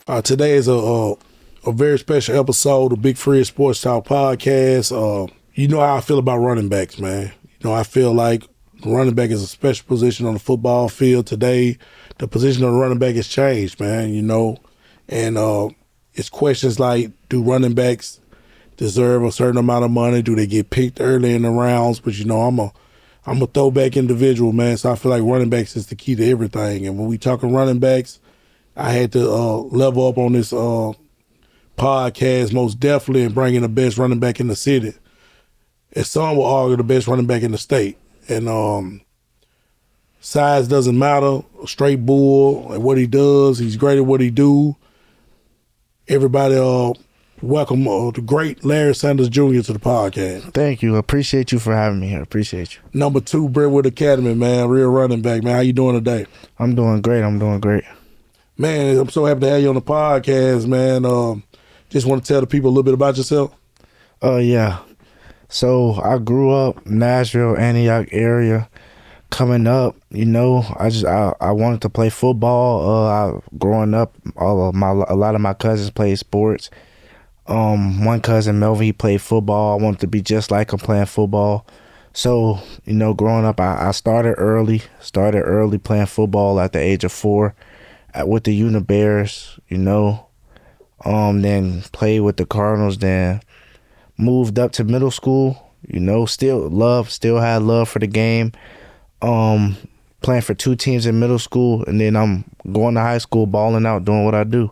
Today is a very special episode of Big Free Sports Talk podcast. You know how I feel about running backs, man. You know, I feel like running back is a special position on the football field today. The position of the running back has changed, man. You know, and it's questions like, do running backs deserve a certain amount of money? Do they get picked early in the rounds? But you know, I'm a throwback individual, man. So I feel like running backs is the key to everything. And when we talking running backs, I had to level up on this podcast most definitely and bring in the best running back in the city. And some will argue the best running back in the state. And size doesn't matter. A straight bull at what he does. He's great at what he do. Everybody welcome the great Larry Sanders Jr. to the podcast. Thank you. Appreciate you for having me here. Appreciate you. Number 2, Brentwood Academy, man. Real running back, man. How you doing today? I'm doing great. Man, I'm so happy to have you on the podcast, man. Just want to tell the people a little bit about yourself. Yeah. So I grew up Nashville, Antioch area. Coming up, you know, I wanted to play football. Growing up, a lot of my cousins played sports. One cousin, Melvin, he played football. I wanted to be just like him playing football. So, you know, growing up, I started early playing football at the age of 4 with the Unibears, you know. Then played with the Cardinals, then moved up to middle school, you know, still had love for the game. Playing for 2 teams in middle school, and then I'm going to high school, balling out, doing what I do.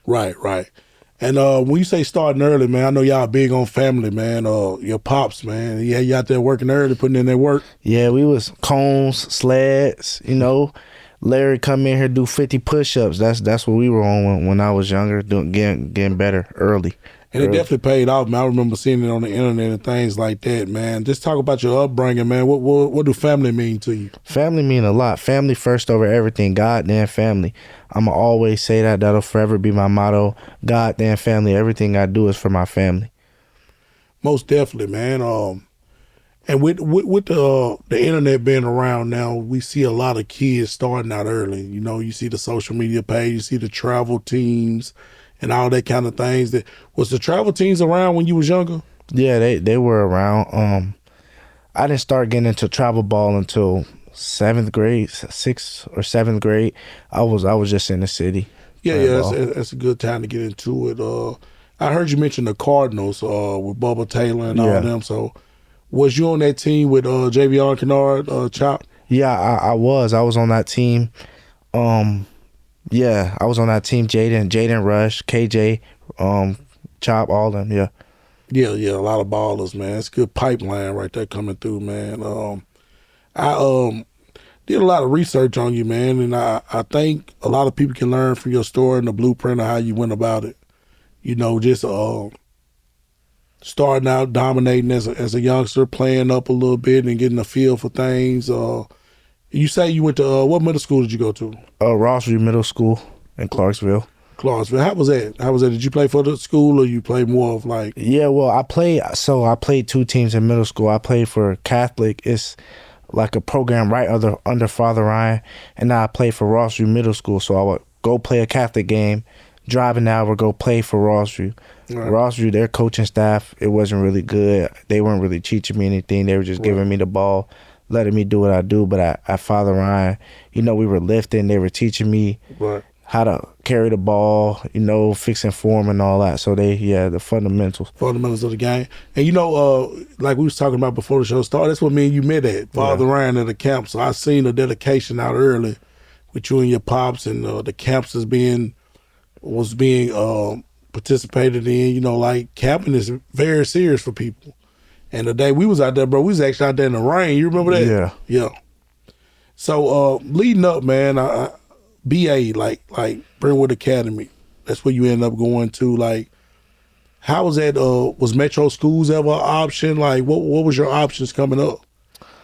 Right. And when you say starting early, man, I know y'all big on family, man. Your pops, man, yeah, you out there working early, putting in their work. Yeah, we was cones, sleds, you know. Larry come in here, do 50 push-ups. That's what we were on when I was younger, getting better early. And it definitely paid off, man. I remember seeing it on the internet and things like that, man. Just talk about your upbringing, man. What do family mean to you? Family mean a lot. Family first over everything. Goddamn family. I'ma always say that. That'll forever be my motto. Goddamn family. Everything I do is for my family. Most definitely, man. And with the internet being around now, we see a lot of kids starting out early. You know, you see the social media page, you see the travel teams, and all that kind of things. Was the travel teams around when you was younger? Yeah, they were around. I didn't start getting into travel ball until 7th grade, 6th or 7th grade. I was just in the city. Yeah, that's a good time to get into it. I heard you mention the Cardinals with Bubba Taylor and all them. So, was you on that team with JVR Kennard, Chop? Yeah, I was. I was on that team. Yeah, I was on that team. Jaden Rush, KJ, Chop, all them. Yeah. Yeah, a lot of ballers, man. It's a good pipeline right there coming through, man. I did a lot of research on you, man, and I think a lot of people can learn from your story and the blueprint of how you went about it. You know, just starting out dominating as a youngster, playing up a little bit and getting a feel for things. You say you went to what middle school did you go to? Rossview Middle School in Clarksville. How was that? Did you play for the school or you played more of like? Yeah, well, I played 2 teams in middle school. I played for Catholic. It's like a program right under Father Ryan, and now I played for Rossview Middle School. So I would go play a Catholic game, drive an hour, go play for Rossview. Right. Rossview, their coaching staff, it wasn't really good. They weren't really teaching me anything. They were just giving me the ball, letting me do what I do. But at Father Ryan, you know, we were lifting. They were teaching me how to carry the ball, you know, fixing form and all that. So the fundamentals. Fundamentals of the game. And you know, like we was talking about before the show started, that's what me and you met at, Father Ryan at the camp. So I seen the dedication out early with you and your pops, and the camps was being participated in. You know, like camping is very serious for people. And the day we was out there, bro, we was actually out there in the rain. You remember that? Yeah. So leading up, man, BA, like Brentwood Academy, that's where you end up going to. Like, how was that? Was Metro schools ever an option? Like, what was your options coming up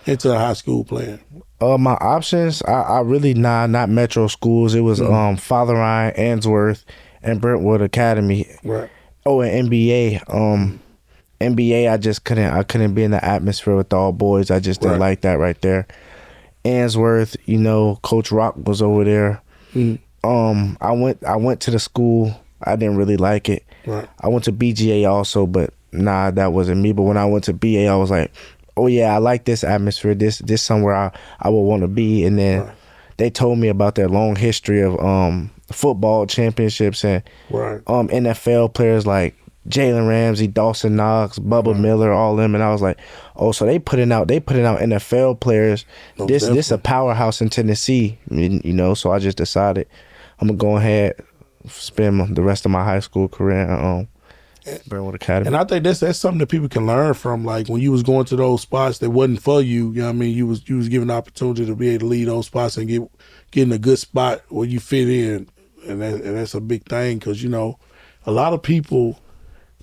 into the high school playing? My options, I really not Metro schools. It was Father Ryan, Answorth, and Brentwood Academy. Right. Oh, and NBA. NBA, I couldn't be in the atmosphere with the all boys. I just didn't like that right there. Answorth, you know, Coach Rock was over there. I went to the school. I didn't really like it. Right. I went to BGA also, but nah, that wasn't me. But when I went to BA, I was like, oh yeah, I like this atmosphere. This somewhere I would want to be. And then they told me about their long history of football championships and NFL players like Jalen Ramsey, Dawson Knox, Bubba Miller, all them. And I was like, oh, so they putting out NFL players. This a powerhouse in Tennessee, you know. So I just decided I'm gonna go ahead, spend the rest of my high school career at Brentwood Academy. And I think that's something that people can learn from. Like when you was going to those spots that wasn't for you, you know what I mean? You was given the opportunity to be able to lead those spots and get in a good spot where you fit in. And that's a big thing because, you know, a lot of people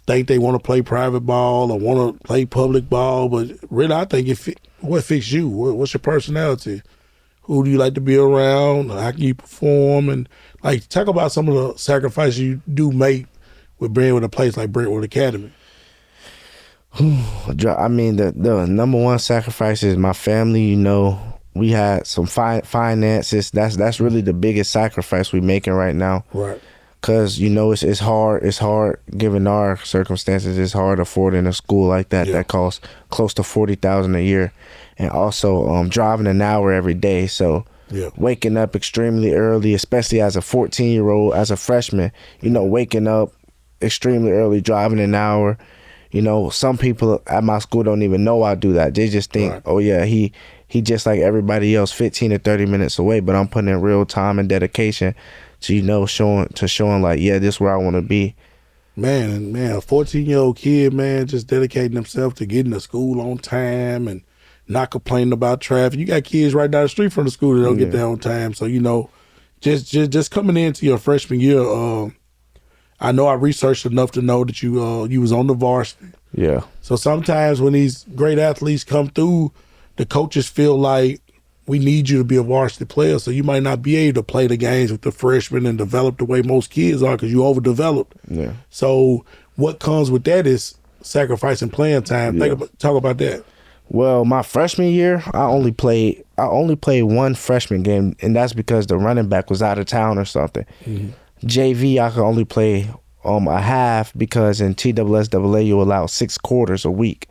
think they want to play private ball or want to play public ball, but really I think what fits you? What's your personality? Who do you like to be around? How can you perform? And like talk about some of the sacrifices you do make with being with a place like Brentwood Academy. I mean, the number one sacrifice is my family. You know, we had some finances. That's really the biggest sacrifice we're making right now. Right. Cause you know it's hard. It's hard given our circumstances. It's hard affording a school like that that costs close to $40,000 a year, and also driving an hour every day. So waking up extremely early, especially as a 14-year-old, as a freshman, you know, waking up extremely early, driving an hour. You know, some people at my school don't even know I do that. They just think, oh yeah, he just like everybody else, 15 to 30 minutes away. But I'm putting in real time and dedication to, you know, showing like, yeah, this is where I want to be. Man, a 14-year-old kid, man, just dedicating himself to getting to school on time and not complaining about traffic. You got kids right down the street from the school that don't get there on time. So, you know, just coming into your freshman year, I know I researched enough to know that you was on the varsity. Yeah. So sometimes when these great athletes come through, the coaches feel like we need you to be a varsity player, so you might not be able to play the games with the freshmen and develop the way most kids are because you overdeveloped. Yeah. So what comes with that is sacrificing playing time. Talk about that. Well, my freshman year, I only played one freshman game, and that's because the running back was out of town or something. Mm-hmm. JV, I could only play a half because in TSSAA you allow 6 quarters a week.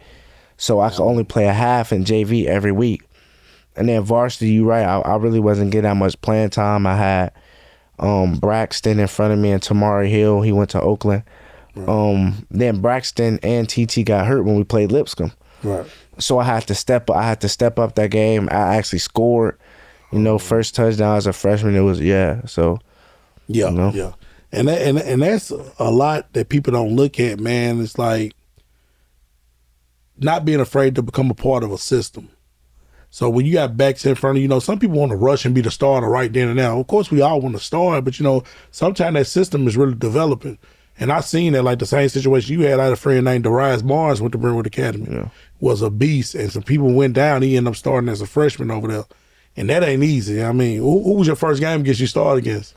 So I could only play a half in JV every week. And then varsity, you're right, I really wasn't getting that much playing time. I had Braxton in front of me and Tamari Hill. He went to Oakland. Right. Then Braxton and TT got hurt when we played Lipscomb. Right. So I had to step up that game. I actually scored, you know, first touchdown as a freshman. It was so. Yeah, you know? yeah. And that's a lot that people don't look at, man. It's like not being afraid to become a part of a system. So when you got backs in front of you, know, some people want to rush and be the starter right then and now. Of course, we all want to start, but, you know, sometimes that system is really developing. And I seen that, like the same situation you had. I had a friend named Darius Barnes went to Brentwood Academy. Was a beast, and some people went down. He ended up starting as a freshman over there. And that ain't easy. I mean, who was your first game against you started against?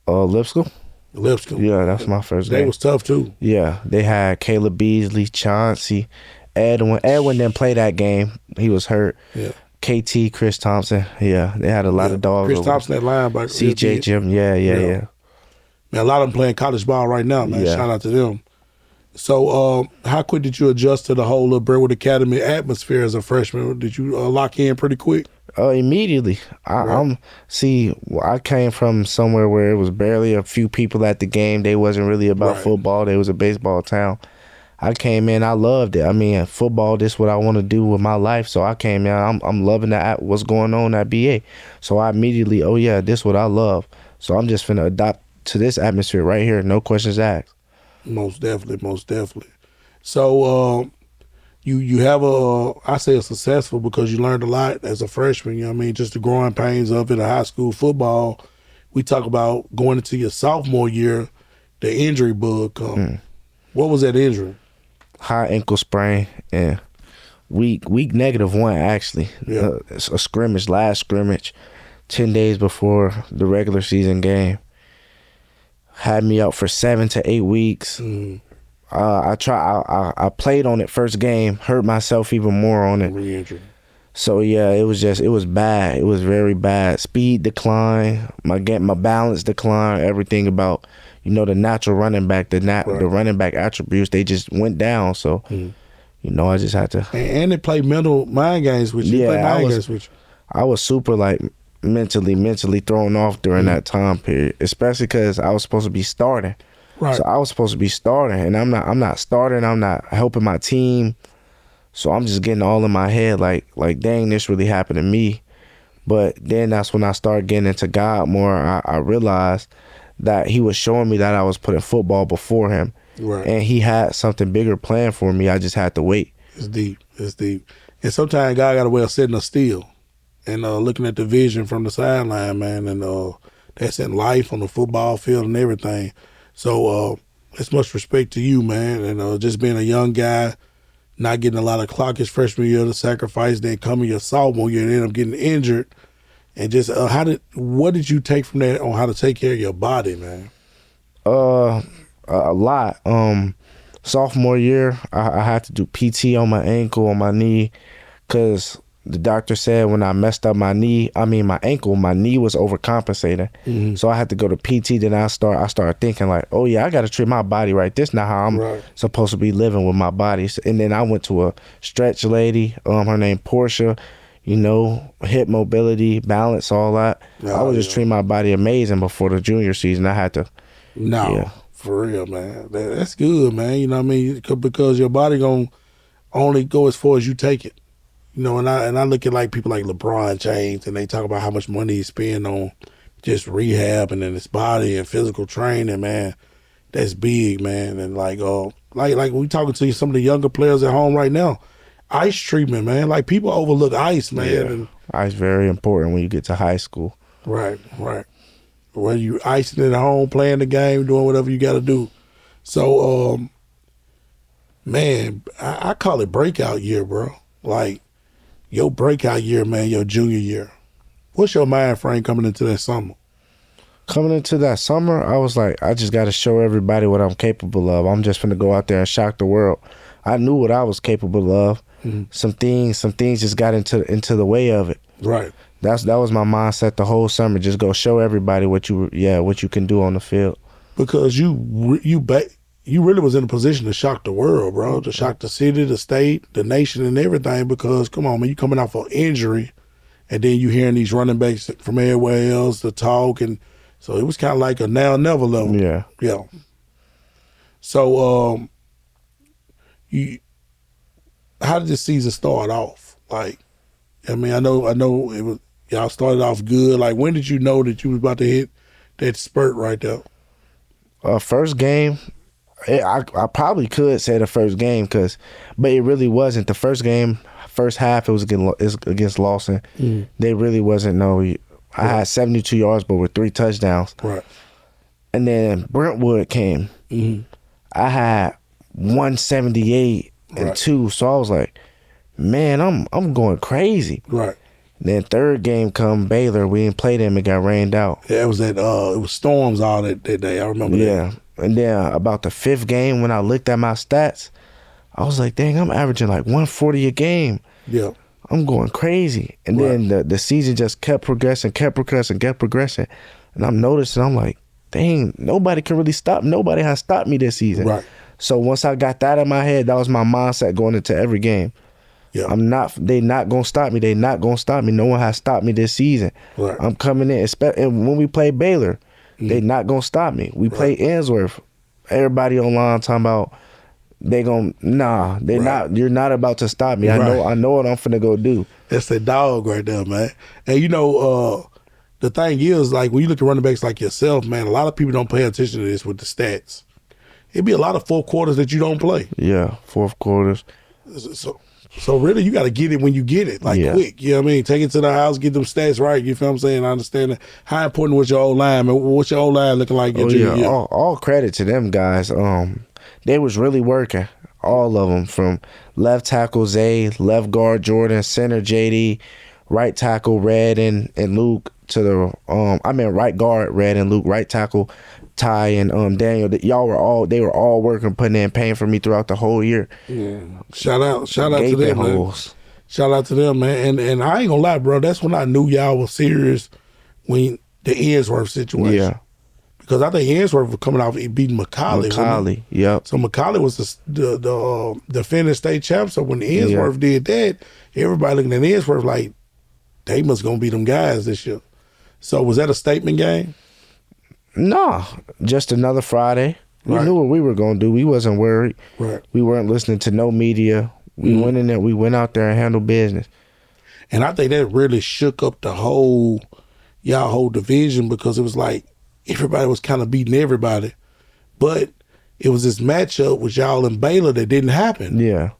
Lipscomb. Lipscomb. Yeah, that's my first game. They was tough, too. Yeah, they had Caleb Beasley, Chauncey, Edwin. Edwin didn't play that game. He was hurt. Yeah. KT, Chris Thompson. Yeah, they had a lot of dogs. Chris Thompson, that linebacker. CJ Jim. Yeah. Man, a lot of them playing college ball right now, man. Shout out to them. So how quick did you adjust to the whole Brentwood Academy atmosphere as a freshman? Did you lock in pretty quick? Immediately. I came from somewhere where it was barely a few people at the game. They wasn't really about football. They was a baseball town. I came in, I loved it. I mean, football, this is what I want to do with my life. So I came in, I'm loving what's going on at BA. So I immediately, this is what I love. So I'm just finna adopt to this atmosphere right here, no questions asked. Most definitely. So you have I say a successful because you learned a lot as a freshman, you know what I mean, just the growing pains of it, high school football. We talk about going into your sophomore year, the injury bug come. What was that injury? High ankle sprain and week -1 actually. A scrimmage, last scrimmage, 10 days before the regular season game. Had me out for 7 to 8 weeks. I played on it first game, hurt myself even more on it. Re-injured. So yeah, it was bad. It was very bad. Speed decline, my balance decline, everything about the natural running back, the running back attributes, they just went down. So I just had to. And they play mental mind games with you. Yeah, Play mind games with you. I was super like mentally thrown off during that time period, especially because I was supposed to be starting. Right. So I was supposed to be starting, and I'm not starting. I'm not helping my team. So I'm just getting all in my head like dang, this really happened to me. But then that's when I started getting into God more. I realized that He was showing me that I was putting football before Him. Right. And He had something bigger planned for me. I just had to wait. It's deep. It's deep. And sometimes God got a way of sitting us still and looking at the vision from the sideline, man. And that's in life on the football field and everything. So it's much respect to you, man. And just being a young guy, not getting a lot of clock his freshman year, the sacrifice, then coming your sophomore year and end up getting injured. And just what did you take from that on how to take care of your body, man? A lot. Sophomore year, I had to do PT on my ankle, on my knee, because the doctor said when I messed up my ankle, my knee was overcompensating. Mm-hmm. So I had to go to PT. Then I started thinking like, oh yeah, I got to treat my body right. This not how I'm supposed to be living with my body. And then I went to a stretch lady. Her name Portia. Hip mobility, balance, all that. I was just treating my body amazing before the junior season. I had to. No. Yeah. For real, man. That's good, man. You know what I mean? Because your body gonna only go as far as you take it. And I look at like people like LeBron James, and they talk about how much money he spend on just rehab and then his body and physical training, man. That's big, man. And like we talking to some of the younger players at home right now, ice treatment, man. Like people overlook ice, man. Yeah. And ice very important when you get to high school. Right. Whether you icing at home, playing the game, doing whatever you got to do. So, man, I call it breakout year, bro. Like, your breakout year, man, your junior year. What's your mind frame coming into that summer? Coming into that summer, I was like, I just got to show everybody what I'm capable of. I'm just going to go out there and shock the world. I knew what I was capable of. Mm-hmm. Some things just got into the way of it. Right. That was my mindset the whole summer. Just go show everybody what you can do on the field. Because you really was in a position to shock the world, bro. To shock the city, the state, the nation, and everything. Because come on, man, you coming off an injury, and then you hearing these running backs from everywhere else to talk, and so it was kind of like a now never level. Yeah. So, how did this season start off? Like, I mean, I know it was. Y'all started off good. Like, when did you know that you was about to hit that spurt right there? First game, I probably could say the first game, but it really wasn't. The first game, first half, it was against Lawson. Mm. They really wasn't I had 72 yards, but with 3 touchdowns. Right. And then Brentwood came. Mm-hmm. I had 178 and 2, so I was like, man, I'm going crazy. Right. Then third game come Baylor. We didn't play them. It got rained out. Yeah, it was it was storms all that day. I remember that. Yeah. And then about the fifth game, when I looked at my stats, I was like, dang, I'm averaging like 140 a game. Yeah. I'm going crazy. And then the season just kept progressing. And I'm noticing, I'm like, dang, nobody can really stop. Nobody has stopped me this season. Right. So once I got that in my head, that was my mindset going into every game. Yeah. They not gonna stop me. No one has stopped me this season. Right. I'm coming in, and when we play Baylor, they not gonna stop me. We play Ainsworth. Everybody online talking about not. You're not about to stop me. I know what I'm finna go do. That's the dog right there, man. And the thing is, like when you look at running backs like yourself, man, a lot of people don't pay attention to this with the stats. It'd be a lot of fourth quarters that you don't play. Yeah, fourth quarters. So really, you got to get it when you get it, quick. You know what I mean? Take it to the house, get them stats right. You feel what I'm saying? I understand that. How important was your O-line, man? What's your O-line looking like? All credit to them guys. They was really working, all of them, from left tackle Zay, left guard Jordan, center JD, right tackle Red and Luke, to the right guard Red and Luke, right tackle Ty and Daniel. They were all working, putting in pain for me throughout the whole year. Yeah. Shout out to them, man. Shout out to them, man. And I ain't gonna lie, bro. That's when I knew y'all was serious when the Ainsworth situation. Yeah. Because I think Ainsworth was coming off beating McCauley. McCauley, yep. So McCauley was the defending state champ. So when Ainsworth did that, everybody looking at Ainsworth like they must gonna be them guys this year. So was that a statement game? No, just another Friday. We knew what we were gonna do. We wasn't worried. Right. We weren't listening to no media. We went in there. We went out there and handled business. And I think that really shook up the whole division because it was like everybody was kind of beating everybody, but it was this matchup with y'all and Baylor that didn't happen. Yeah.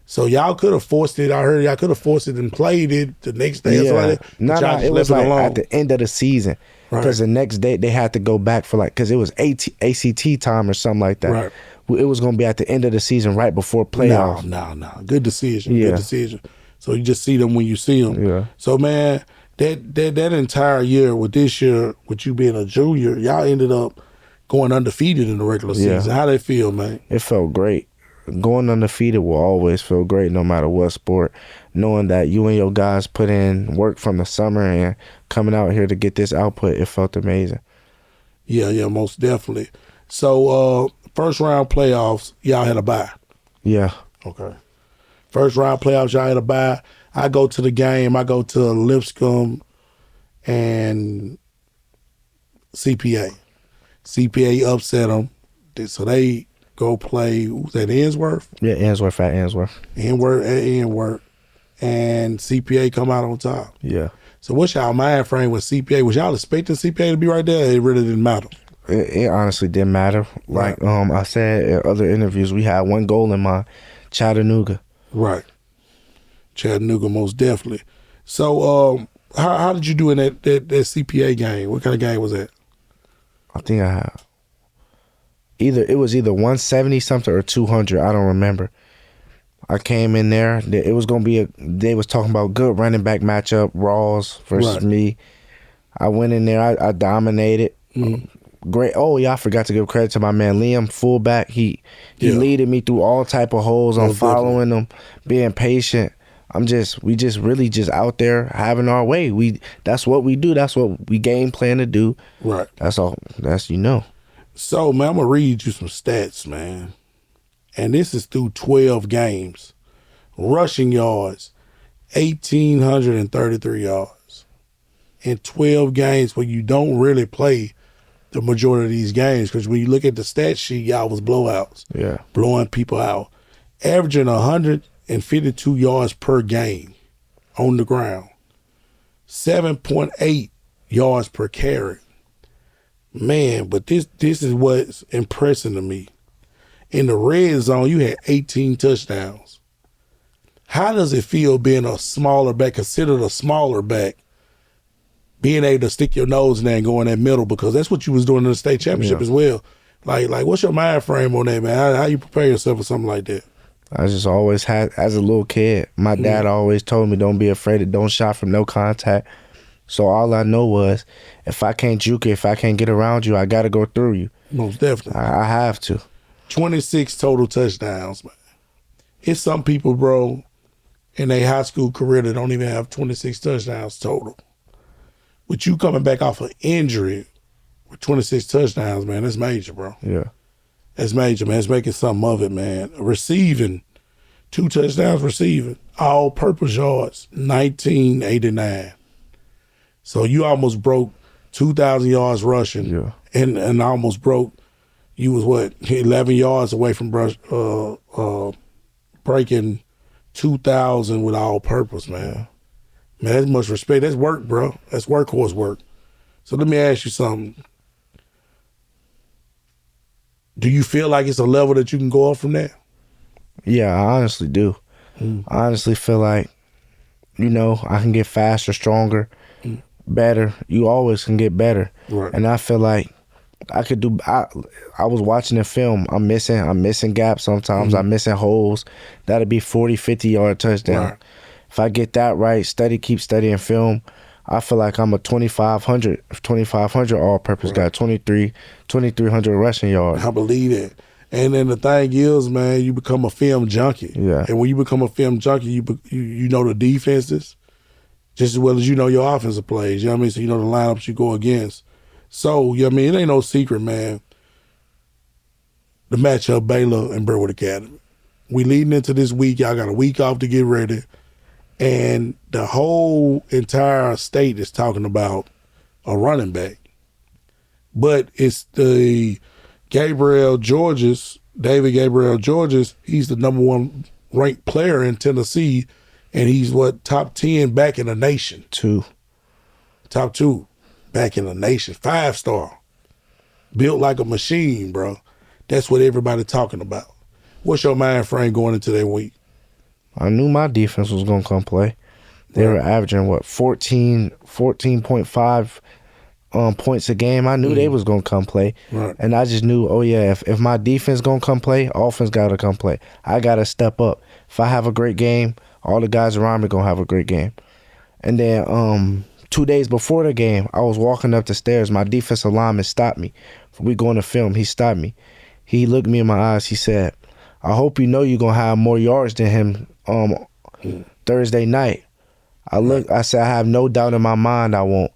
So y'all could have forced it. I heard y'all could have forced it and played it the next day. Yeah. Or something like that, No, it was like at the end of the season. Because the next day they had to go back for because it was ACT time or something like that. Right. It was going to be at the end of the season right before playoffs. No. Good decision. Yeah. Good decision. So you just see them when you see them. Yeah. So, man, that entire year with this year, with you being a junior, y'all ended up going undefeated in the regular season. How they feel, man? It felt great. Going undefeated will always feel great no matter what sport. Knowing that you and your guys put in work from the summer and coming out here to get this output, it felt amazing. Yeah, most definitely. So, first round playoffs, y'all had a bye. Yeah. Okay. First round playoffs, y'all had a bye. I go to the game. I go to Lipscomb and CPA. CPA upset them. So they go play, was that Ainsworth? Yeah, Ainsworth at Ainsworth. Ainsworth. And CPA come out on top. Yeah. So what's y'all mind frame with CPA? Was y'all expecting CPA to be right there? It really didn't matter. It honestly didn't matter. Like I said in other interviews, we had one goal in mind, Chattanooga. Right. Chattanooga, most definitely. So how did you do in that CPA game? What kind of game was that? I think I had it was either 170 something or 200. I don't remember. I came in there. It was gonna be they was talking about good running back matchup, Rawls versus me. I went in there. I dominated. Great. Oh yeah, I forgot to give credit to my man Liam, fullback. He leaded me through all type of holes. I'm following him, being patient. We just really out there having our way. That's what we do. That's what we game plan to do. Right. That's all. So man, I'm gonna read you some stats, man. And this is through 12 games. Rushing yards, 1,833 yards. In 12 games where you don't really play the majority of these games, because when you look at the stat sheet, y'all was blowouts. Yeah. Blowing people out. Averaging 152 yards per game on the ground. 7.8 yards per carry. Man, but this is what's impressive to me. In the red zone, you had 18 touchdowns. How does it feel being a smaller back, considered a smaller back, being able to stick your nose in there and go in that middle? Because that's what you was doing in the state championship as well. Like what's your mind frame on that, man? How you prepare yourself for something like that? I just always had, as a little kid, my dad always told me, don't be afraid, don't shot from no contact. So all I know was, if I can't juke it, if I can't get around you, I got to go through you. Most definitely. I have to. 26 total touchdowns, man. It's some people, bro, in their high school career that don't even have 26 touchdowns total. With you coming back off an injury with 26 touchdowns, man, that's major, bro. Yeah. That's major, man. It's making something of it, man. Receiving, 2 touchdowns receiving, all-purpose yards, 1989. So you almost broke 2,000 yards rushing and almost broke. You was 11 yards away from breaking 2,000 with all purpose, man. Man, that's much respect. That's work, bro. That's workhorse work. So let me ask you something. Do you feel like it's a level that you can go up from there? Yeah, I honestly do. I honestly feel like, I can get faster, stronger, better. You always can get better. Right. And I feel like I could do. I was watching the film. I'm missing gaps sometimes. I'm missing holes. That'd be 40, 50 yard touchdown. Right. If I get that right, keep studying film, I feel like I'm a 2,500 all-purpose guy. 2,300 rushing yards. I believe that. And then the thing is, man, you become a film junkie. Yeah. And when you become a film junkie, you know the defenses just as well as you know your offensive plays. You know what I mean? So you know the lineups you go against. So, you know what I mean? It ain't no secret, man. The matchup, Baylor and Brentwood Academy. We leading into this week. Y'all got a week off to get ready. And the whole entire state is talking about a running back. But it's the David Gabriel Georges. He's the number one ranked player in Tennessee, and he's top 10 back in the nation. Top 2 back in the nation. 5-star. Built like a machine, bro. That's what everybody talking about. What's your mind frame going into that week? I knew my defense was going to come play. They were averaging, 14.5 points a game. I knew they was going to come play. Right. And I just knew, if my defense going to come play, offense got to come play. I got to step up. If I have a great game, all the guys around me going to have a great game. And then 2 days before the game, I was walking up the stairs. My defensive lineman stopped me. We going to film. He stopped me. He looked me in my eyes. He said, I hope you know you're going to have more yards than him Thursday night. I said, I have no doubt in my mind I won't.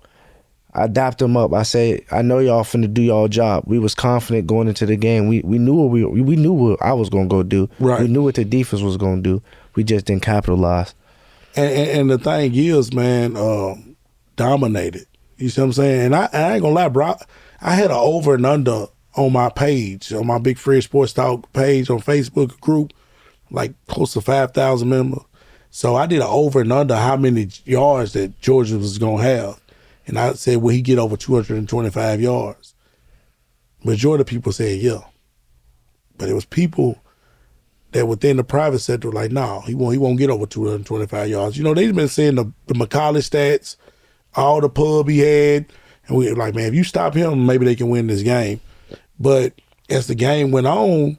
I dapped him up. I said, I know y'all finna do y'all job. We was confident going into the game. We knew what we knew what I was gonna go do. Right. We knew what the defense was gonna do. We just didn't capitalize. And the thing is, man, dominated. You see what I'm saying? And I ain't gonna lie, bro. I had an over and under on my page, on my Big Fred Sports Talk page on Facebook group, like close to 5,000 members. So I did an over and under how many yards that Georgia was gonna have. And I said, will he get over 225 yards? Majority of people said, yeah. But it was people that within the private sector were like, no, he won't get over 225 yards. You know, they've been saying the McColley stats, all the pub he had. And we were like, man, if you stop him, maybe they can win this game. But as the game went on,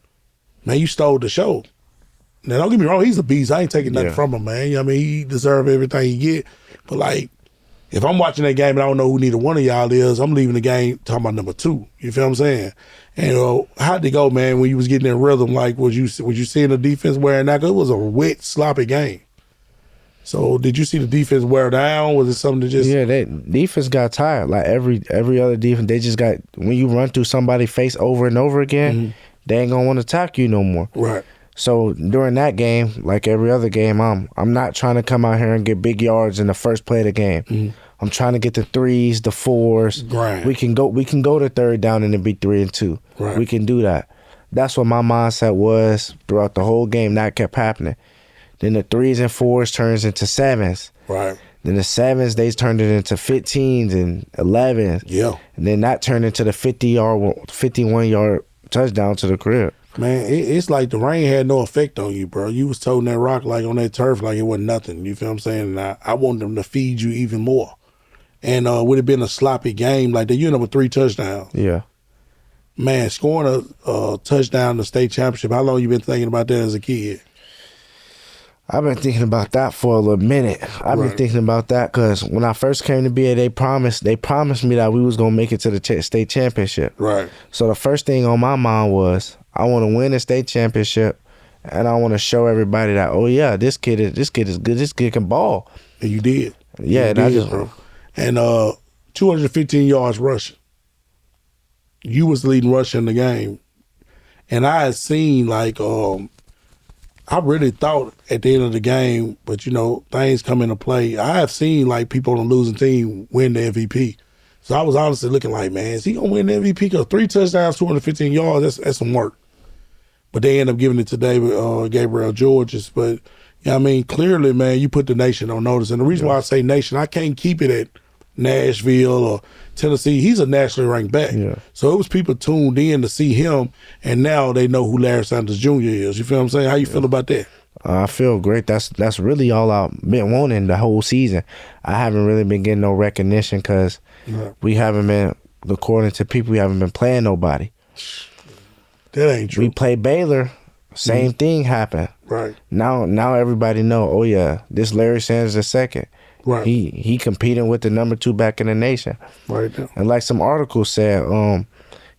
man, you stole the show. Now, don't get me wrong, he's a beast. I ain't taking nothing from him, man. You know what I mean? He deserves everything he get. But, like, if I'm watching that game and I don't know who neither one of y'all is, I'm leaving the game talking about number 2. You feel what I'm saying? And how'd it go, man, when you was getting in rhythm? Like, was you seeing the defense wearing out? It was a wet, sloppy game. So did you see the defense wear down? Was it something that just... Yeah, that defense got tired. Like every other defense, they just got... When you run through somebody's face over and over again, they ain't going to want to attack you no more. Right. So during that game, like every other game, I'm not trying to come out here and get big yards in the first play of the game. I'm trying to get the 3s, the 4s. Right. We can go to third down and it be 3 and 2. Right. We can do that. That's what my mindset was throughout the whole game. That kept happening. Then the 3s and 4s turns into 7s. Right. Then the 7s, they turned it into 15s and 11s. Yeah. And then that turned into the 51-yard touchdown to the crib. Man, it's like the rain had no effect on you, bro. You was toting that rock like on that turf like it wasn't nothing. You feel what I'm saying? And I want them to feed you even more. And would it been a sloppy game like that? You end up with 3 touchdowns. Yeah. Man, scoring a touchdown in the state championship, how long you been thinking about that as a kid? I've been thinking about that for a little minute. I've been thinking about that because when I first came to BA, they promised me that we was going to make it to the state championship. Right. So the first thing on my mind was I want to win the state championship, and I want to show everybody that, oh, yeah, this kid is good. This kid can ball. And you did. Yeah, you did, bro. And 215 yards rushing. You was the leading rusher in the game. And I had seen, like, I really thought at the end of the game, but, you know, things come into play. I have seen, like, people on the losing team win the MVP. So I was honestly looking like, man, is he going to win the MVP? Because 3 touchdowns, 215 yards, that's some work. But they end up giving it to David Gabriel Georges. But, you know what I mean, clearly, man, you put the nation on notice. And the reason why I say nation, I can't keep it at Nashville or Tennessee. He's a nationally ranked back. Yeah. So it was people tuned in to see him, and now they know who Larry Sanders Jr. is. You feel what I'm saying? How you feel about that? I feel great. That's really all I've been wanting the whole season. I haven't really been getting no recognition because we haven't been, according to people, we haven't been playing nobody. That ain't true. We play Baylor, same thing happened. Right. Now everybody know, oh yeah, this Larry Sanders II. Right. He competing with the number 2 back in the nation. Right now. And like some articles said,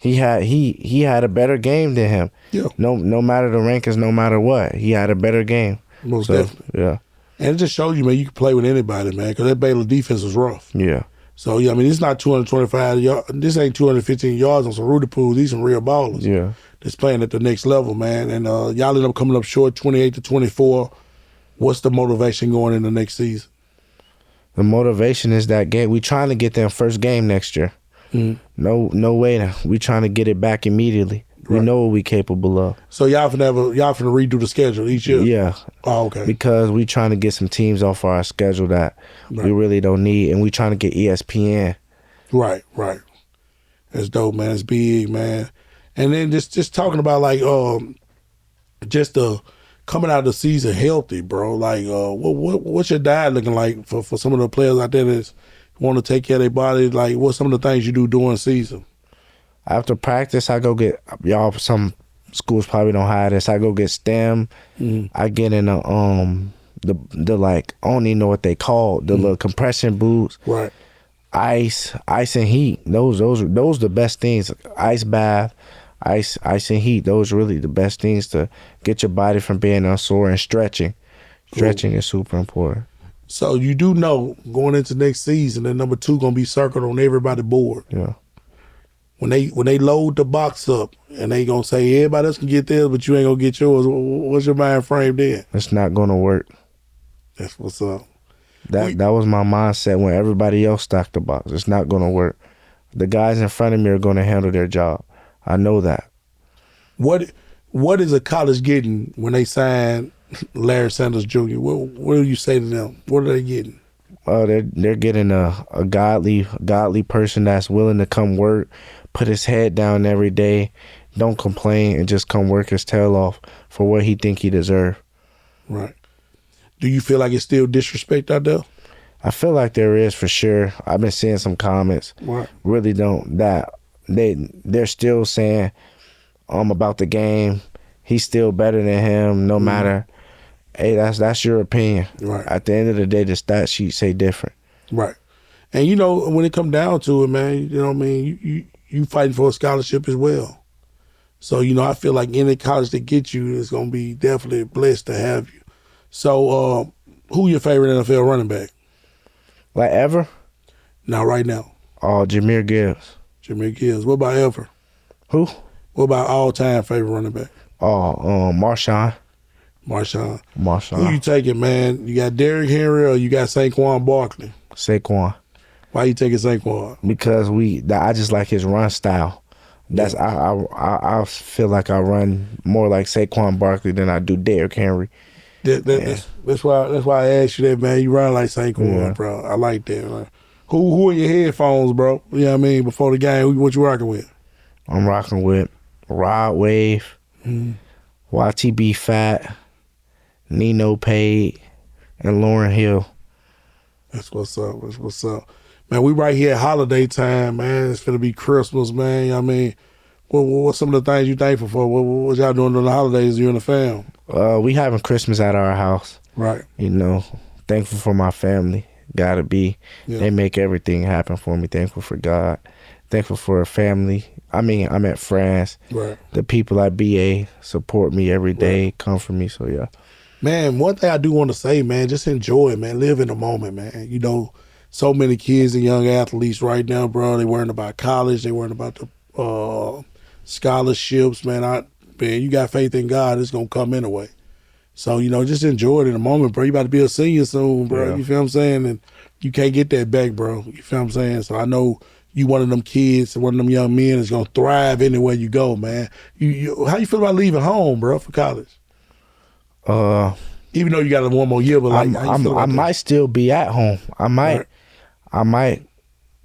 He had a better game than him. Yeah. No matter the rankings, no matter what, he had a better game. Most definitely. Yeah. And it just shows you, man, you can play with anybody, man, because that Baylor defense was rough. Yeah. So, yeah, I mean, it's not 225 yards. This ain't 215 yards on some Rudy pools. These some real ballers. Yeah. That's playing at the next level, man. And y'all end up coming up short, 28-24. What's the motivation going in the next season? The motivation is that game. We trying to get them first game next year. Mm-hmm. No way. We trying to get it back immediately. We know what we capable of. So y'all finna redo the schedule each year? Yeah. Oh, okay. Because we trying to get some teams off our schedule that we really don't need, and we trying to get ESPN. Right. That's dope, man. It's big, man. And then just talking about like just coming out of the season healthy, bro. Like what's your diet looking like for some of the players out there that want to take care of their body? Like what's some of the things you do during season? After practice, I go get some schools probably don't have this. I go get stem. I get in the like I don't even know what they call the little compression boots. Right. Ice and heat. Those the best things. Ice bath, ice and heat. Those really the best things to get your body from being sore, and stretching. Stretching is super important. So you do know going into next season that number 2 gonna be circled on everybody's board. Yeah. When they load the box up and they gonna say everybody else can get theirs, but you ain't gonna get yours, what's your mind frame then? It's not gonna work. That's what's up. That was my mindset when everybody else stacked the box. It's not gonna work. The guys in front of me are gonna handle their job. I know that. What is a college getting when they sign Larry Sanders Jr.? What do you say to them? What are they getting? They're getting a godly person that's willing to come work, put his head down every day, don't complain, and just come work his tail off for what he think he deserve. Right. Do you feel like it's still disrespect out there? I feel like there is, for sure. I've been seeing some comments. Right. Really don't. That they're still saying about the game, he's still better than him no matter. Hey, that's your opinion. Right. At the end of the day, the stat sheet say different. Right. And you know, when it come down to it, man, you know what I mean, you fighting for a scholarship as well. So, you know, I feel like any college that gets you is gonna be definitely blessed to have you. So who your favorite NFL running back? Like ever? Now right now. Oh, Jahmyr Gibbs. Jahmyr Gibbs. What about ever? Who? What about all-time favorite running back? Oh, Marshawn. Who you taking, man? You got Derrick Henry or you got Saquon Barkley? Saquon. Why you taking Saquon? Because I just like his run style. That's I feel like I run more like Saquon Barkley than I do Derrick Henry. That's why I asked you that, man. You run like Saquon, bro. I like that, man. Who are your headphones, bro? You know what I mean? Before the game, what you rocking with? I'm rocking with Rod Wave, YTB Fat, Nino Pate, and Lauren Hill. That's what's up. That's what's up. Man, we right here at holiday time, man. It's gonna be Christmas, man. You know what I mean? What's some of the things you thankful for? What y'all doing during the holidays, you and the fam? We having Christmas at our house. Right. You know, thankful for my family. Gotta be. Yeah. They make everything happen for me. Thankful for God. Thankful for a family. I'm at friends. Right. The people at BA support me every day, come for me. So, yeah. Man, one thing I do want to say, man, just enjoy it, man. Live in the moment, man. You know, so many kids and young athletes right now, bro, they worrying about college. They worrying about the scholarships, man. You got faith in God, it's going to come anyway. So, you know, just enjoy it in the moment, bro. You about to be a senior soon, bro. Yeah. You feel what I'm saying? And you can't get that back, bro. You feel what I'm saying? So I know you one of them kids, one of them young men that's going to thrive anywhere you go, man. How you feel about leaving home, bro, for college? Even though you got one more year, but like, I might still be at home. I might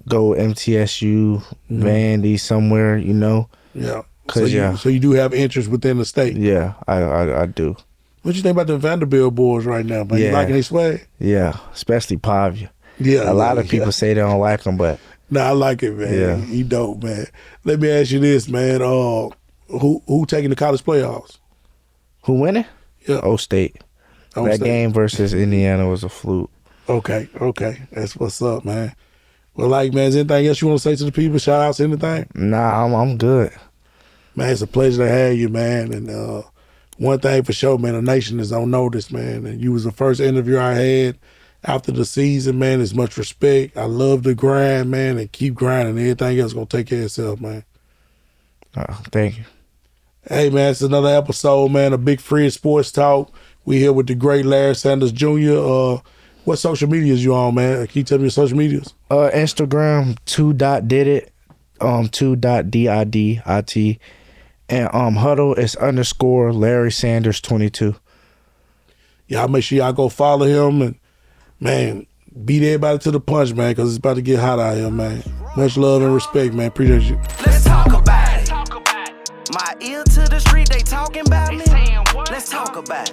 go MTSU, Vandy, somewhere, you know. Yeah. So you do have interest within the state. Yeah, I do. What you think about the Vanderbilt boys right now, man? You liking their swag? Yeah, especially Pavia. Yeah. A lot of people say they don't like him, but I like it, man. Yeah. He dope, man. Let me ask you this, man. Who taking the college playoffs? Who winning? Yeah. O-State. That game versus Indiana was a fluke. Okay. That's what's up, man. Well, like, man, is anything else you want to say to the people? Shout outs, anything? Nah, I'm good. Man, it's a pleasure to have you, man. And one thing for sure, man, the nation is on notice, man. And you was the first interview I had after the season, man. It's much respect. I love the grind, man, and keep grinding. Everything else gonna take care of itself, man. Thank you. Hey, man, it's another episode, man, of Big Free Sports Talk. We here with the great Larry Sanders Jr. What social medias you on, man? Can you tell me your social medias? Instagram 2.didit, 2.didit, and Huddle is _ Larry Sanders 22. Y'all make sure y'all go follow him and, man, beat everybody to the punch, man, because it's about to get hot out here, man. Much love and respect, man. Appreciate you. Let's talk about it. My ear to the street, they talking about me. Let's talk about it.